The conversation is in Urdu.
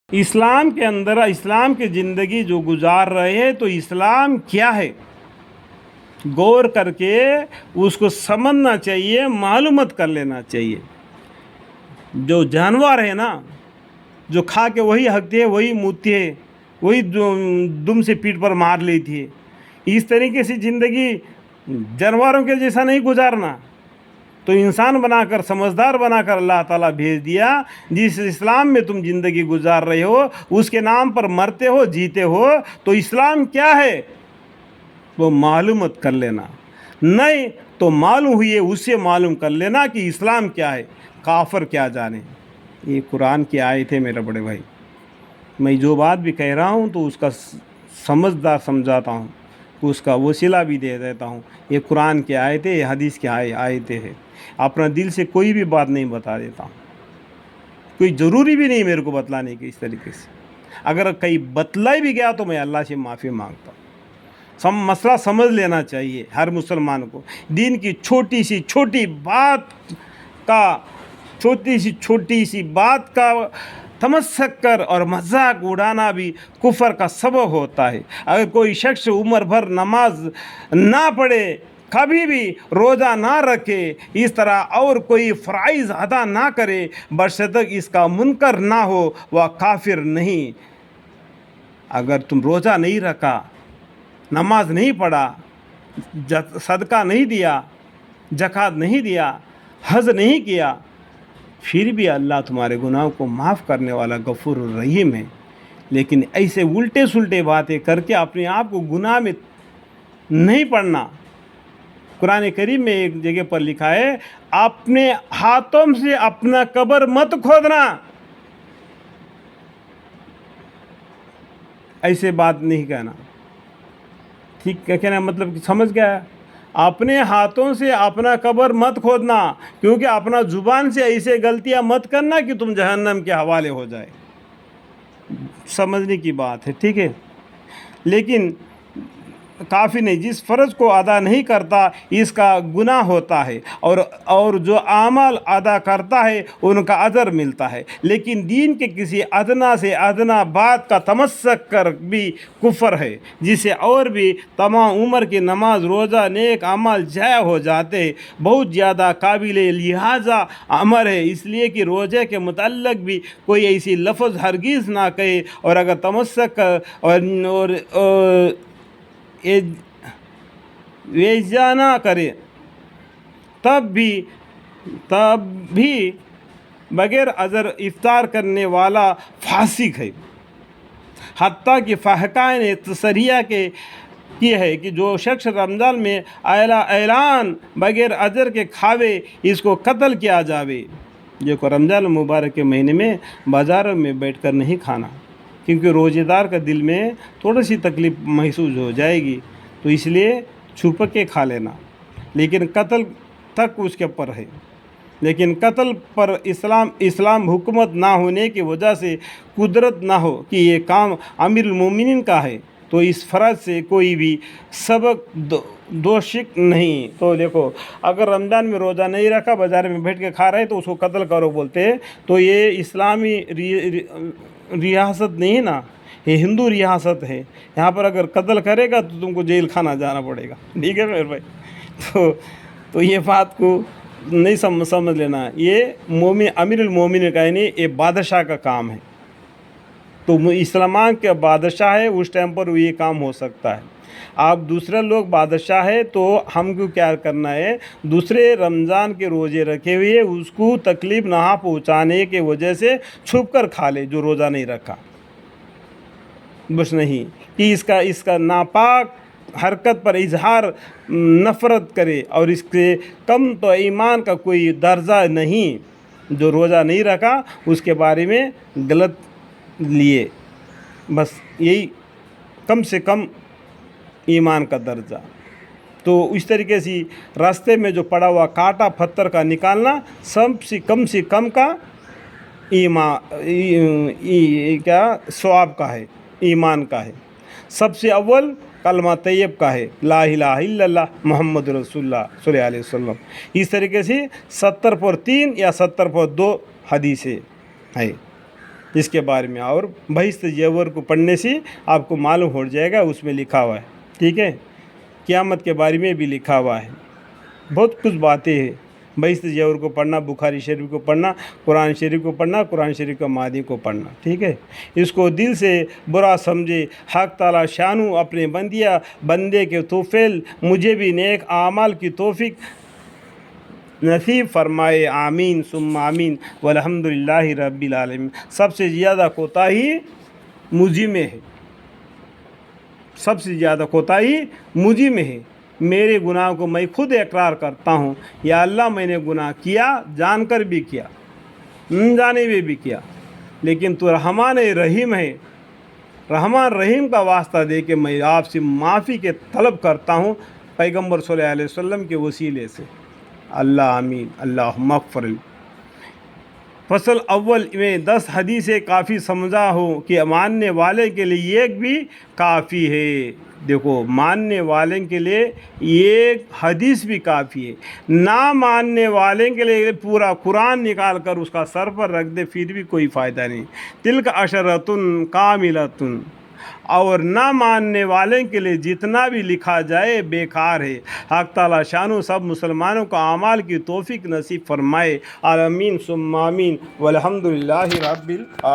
اسلام کے اندر اسلام کی زندگی جو گزار رہے ہیں تو اسلام کیا ہے غور کر کے اس کو سمجھنا چاہیے، معلومات کر لینا چاہیے۔ جو جانور ہے نا، جو کھا کے وہی ہگتے ہیں، وہی موتتے ہیں، وہی دم سے پیٹھ پر مار لیتی ہے، اس طریقے سے زندگی جانوروں کے جیسا نہیں گزارنا۔ تو انسان بنا کر، سمجھدار بنا کر اللہ تعالیٰ بھیج دیا۔ جس اسلام میں تم زندگی گزار رہے ہو، اس کے نام پر مرتے ہو، جیتے ہو، تو اسلام کیا ہے وہ معلومات کر لینا، نہیں تو معلوم ہوئی ہے اس سے معلوم کر لینا کہ اسلام کیا ہے، کافر کیا جانے۔ یہ قرآن کی آیت ہے میرے بڑے بھائی۔ میں جو بات بھی کہہ رہا ہوں تو اس کا سمجھدار سمجھاتا ہوں، اس کا وسیلہ بھی دے دیتا ہوں۔ یہ قرآن کی آیتیں، یہ حدیث کی آیتیں ہیں۔ اپنا دل سے کوئی بھی بات نہیں بتا دیتا ہوں، کوئی ضروری بھی نہیں میرے کو بتلانے کی۔ اس طریقے سے اگر کہیں بتلائی بھی گیا تو میں اللہ سے معافی مانگتا ہوں۔ مسئلہ سمجھ لینا چاہیے ہر مسلمان کو۔ دین کی چھوٹی سی چھوٹی بات کا تمسک کر اور مذاق اڑانا بھی کفر کا سبب ہوتا ہے۔ اگر کوئی شخص عمر بھر نماز نہ پڑھے، کبھی بھی روزہ نہ رکھے، اس طرح اور کوئی فرائض ادا نہ کرے، بشرطیک اس کا منکر نہ ہو، وہ کافر نہیں۔ اگر تم روزہ نہیں رکھا، نماز نہیں پڑھا، صدقہ نہیں دیا، زکوٰۃ نہیں دیا، حج نہیں کیا، پھر بھی اللہ تمہارے گناہوں کو معاف کرنے والا غفور الرحیم ہے۔ لیکن ایسے الٹے سلٹے باتیں کر کے اپنے آپ کو گناہ میں نہیں پڑنا۔ قرآن کریم میں ایک جگہ پر لکھا ہے، اپنے ہاتھوں سے اپنا قبر مت کھودنا۔ ایسے بات نہیں کہنا، ٹھیک ہے کہنا مطلب سمجھ گیا؟ اپنے ہاتھوں سے اپنا قبر مت کھودنا، کیونکہ اپنا زبان سے ایسے غلطیاں مت کرنا کہ تم جہنم کے حوالے ہو جائے۔ سمجھنے کی بات ہے، ٹھیک ہے۔ لیکن کافی نہیں، جس فرض کو ادا نہیں کرتا اس کا گناہ ہوتا ہے، اور جو اعمال ادا کرتا ہے ان کا اجر ملتا ہے۔ لیکن دین کے کسی ادنا سے ادنا بات کا تمسک کر بھی کفر ہے، جس سے اور بھی تمام عمر کی نماز، روزہ، نیک اعمال ضائع ہو جاتے ہیں۔ بہت زیادہ قابل لہٰذا امر ہے، اس لیے کہ روزے کے متعلق بھی کوئی ایسی لفظ ہرگز نہ کہے، اور اگر تمسک اور ویزا نہ کرے تب بھی بغیر عذر افطار کرنے والا فاسق ہے۔ حتیٰ کہ فقہاء نے تصریح کی ہے کہ جو شخص رمضان میں اعلان بغیر عذر کے کھاوے، اس کو قتل کیا جاوے۔ دیکھو، رمضان المبارک کے مہینے میں بازاروں میں بیٹھ کر نہیں کھانا، کیونکہ روزے دار کا دل میں تھوڑی سی تکلیف محسوس ہو جائے گی، تو اس لیے چھپ کے کھا لینا۔ لیکن قتل تک اس کے اوپر ہے۔ لیکن قتل پر اسلام حکومت نہ ہونے کی وجہ سے قدرت نہ ہو کہ یہ کام امیر المومنین کا ہے، تو اس فرض سے کوئی بھی سبق دوشک نہیں۔ تو دیکھو، اگر رمضان میں روزہ نہیں رکھا، بازار میں بیٹھ کے کھا رہے تو اس کو قتل کرو بولتے ہیں، تو یہ اسلامی ریاست نہیں نا، یہ ہندو ریاست ہے۔ یہاں پر اگر قتل کرے گا تو تم کو جیل خانہ جانا پڑے گا، ٹھیک ہے میرے بھائی؟ تو یہ بات کو نہیں سمجھ لینا۔ یہ امیر المومنین کا یعنی یہ بادشاہ کا کام ہے، تو اسلامان کے بادشاہ ہے، اس ٹائم پر یہ کام ہو سکتا ہے۔ آپ دوسرے لوگ بادشاہ ہے تو ہم کو کیا کرنا ہے؟ دوسرے رمضان کے روزے رکھے ہوئے اس کو تکلیف نہ پہنچانے کی وجہ سے چھپ کر کھا لے، جو روزہ نہیں رکھا، بس نہیں کہ اس کا ناپاک حرکت پر اظہار نفرت کرے، اور اس کے کم تو ایمان کا کوئی درجہ نہیں۔ جو روزہ نہیں رکھا اس کے بارے میں غلط لیے، بس یہی کم سے کم ایمان کا درجہ۔ تو اس طریقے سے راستے میں جو پڑا ہوا کانٹا پتھر کا نکالنا سب سے کم کا ثواب کا ہے، ایمان کا ہے۔ سب سے اول کلمہ طیب کا ہے، لا الہ الا اللہ محمد رسول اللہ صلی اللہ علیہ وسلم۔ اس طریقے سے 70 پر 3 یا 70 پر 2 حدیثیں ہے۔ اس کے بارے میں، اور بہشت زیور کو پڑھنے سے آپ کو معلوم ہو جائے گا، اس میں لکھا ہوا ہے، ٹھیک ہے، قیامت کے بارے میں بھی لکھا ہوا ہے، بہت کچھ باتیں ہیں۔ بہشت زیور کو پڑھنا، بخاری شریف کو پڑھنا، قرآن شریف کو پڑھنا، قرآن شریف کا مادی کو پڑھنا، ٹھیک ہے۔ اس کو دل سے برا سمجھے، حق تعالی شانو اپنے بندے کے توفیل مجھے بھی نیک اعمال کی توفیق نصیب فرمائے، آمین ثم آمین، والحمد للہ رب العالمین۔ سب سے زیادہ کوتاہی مجھے میں ہے، سب سے زیادہ کوتاہی مجھے میں ہے۔ میرے گناہ کو میں خود اقرار کرتا ہوں، یا اللہ میں نے گناہ کیا، جان کر بھی کیا، جانے میں بھی کیا، لیکن تو رحمان رحیم ہے، رحمان رحیم کا واسطہ دے کے میں آپ سے معافی کے طلب کرتا ہوں، پیغمبر صلی اللہ علیہ وسلم کے وسیلے سے۔ اللہ آمین، اللہم اغفر لی۔ فصل اول میں 10 حدیثیں کافی سمجھا ہو کہ ماننے والے کے لیے ایک بھی کافی ہے۔ دیکھو، ماننے والے کے لیے ایک حدیث بھی کافی ہے، نہ ماننے والے کے لیے پورا قرآن نکال کر اس کا سر پر رکھ دے پھر بھی کوئی فائدہ نہیں۔ تلک عشرۃ کاملۃ، اور نہ ماننے والے کے لیے جتنا بھی لکھا جائے بیکار ہے۔ حق تعالی شانو سب مسلمانوں کو اعمال کی توفیق نصیب فرمائے، آمین ثم آمین، والحمد للہ رب العالمین۔